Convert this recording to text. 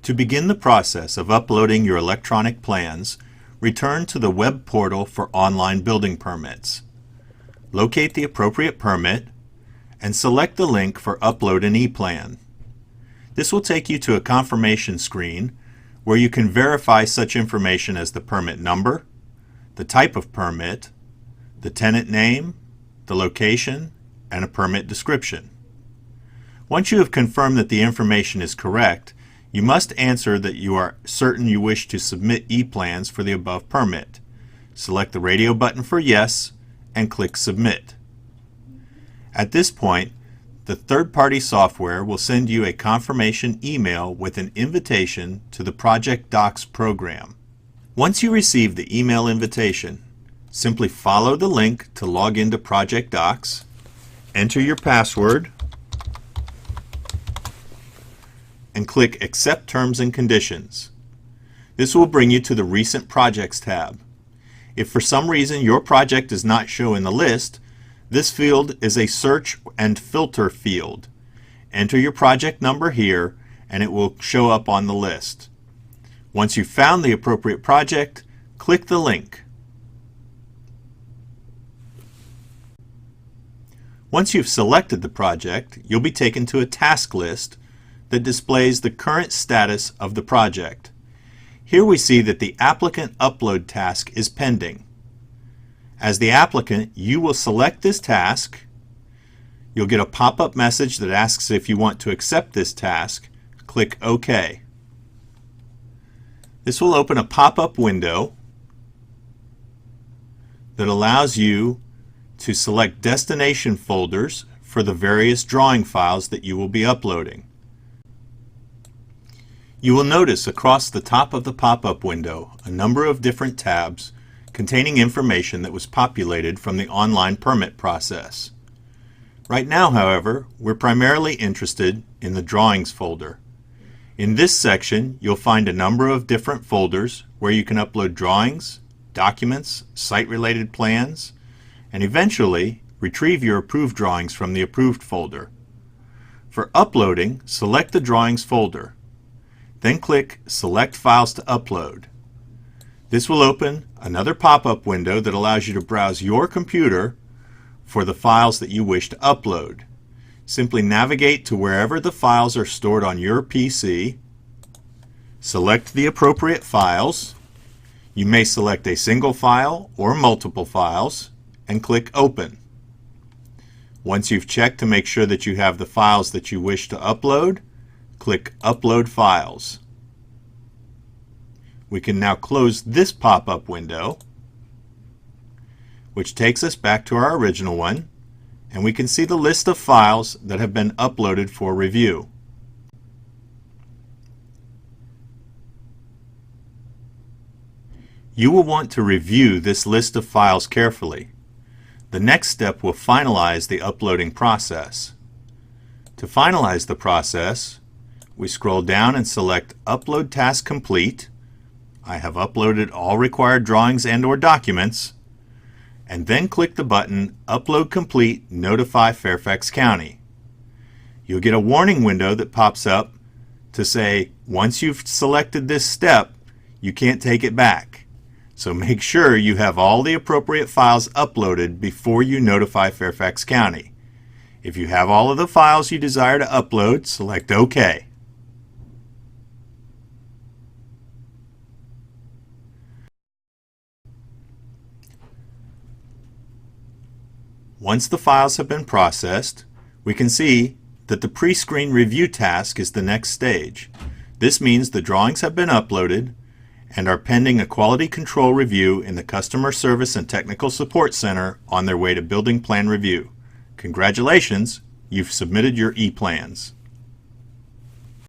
To begin the process of uploading your electronic plans, return to the web portal for online building permits. Locate the appropriate permit and select the link for Upload an ePlan. This will take you to a confirmation screen where you can verify such information as the permit number, the type of permit, the tenant name, the location, and a permit description. Once you have confirmed that the information is correct, you must answer that you are certain you wish to submit ePlans for the above permit. Select the radio button for yes and click Submit. At this point, the third-party software will send you a confirmation email with an invitation to the Project Docs program. Once you receive the email invitation, simply follow the link to log into Project Docs, enter your password, and click Accept Terms and Conditions. This will bring you to the Recent Projects tab. If for some reason your project does not show in the list, this field is a search and filter field. Enter your project number here and it will show up on the list. Once you've found the appropriate project, click the link. Once you've selected the project, you'll be taken to a task list that displays the current status of the project. Here we see that the applicant upload task is pending. As the applicant, you will select this task. You'll get a pop-up message that asks if you want to accept this task. Click OK. This will open a pop-up window that allows you to select destination folders for the various drawing files that you will be uploading. You will notice across the top of the pop-up window a number of different tabs containing information that was populated from the online permit process. Right now, however, we're primarily interested in the Drawings folder. In this section, you'll find a number of different folders where you can upload drawings, documents, site-related plans, and eventually retrieve your approved drawings from the Approved folder. For uploading, select the Drawings folder. Then click Select Files to Upload. This will open another pop-up window that allows you to browse your computer for the files that you wish to upload. Simply navigate to wherever the files are stored on your PC. Select the appropriate files. You may select a single file or multiple files and click Open. Once you've checked to make sure that you have the files that you wish to upload, click Upload Files. We can now close this pop-up window, which takes us back to our original one, and we can see the list of files that have been uploaded for review. You will want to review this list of files carefully. The next step will finalize the uploading process. To finalize the process, we scroll down and select Upload Task Complete. I have uploaded all required drawings and/or documents, and then click the button Upload Complete, Notify Fairfax County. You'll get a warning window that pops up to say once you've selected this step, you can't take it back. So make sure you have all the appropriate files uploaded before you notify Fairfax County. If you have all of the files you desire to upload, select OK. Once the files have been processed, we can see that the pre-screen review task is the next stage. This means the drawings have been uploaded and are pending a quality control review in the Customer Service and Technical Support Center on their way to building plan review. Congratulations, you've submitted your ePlans.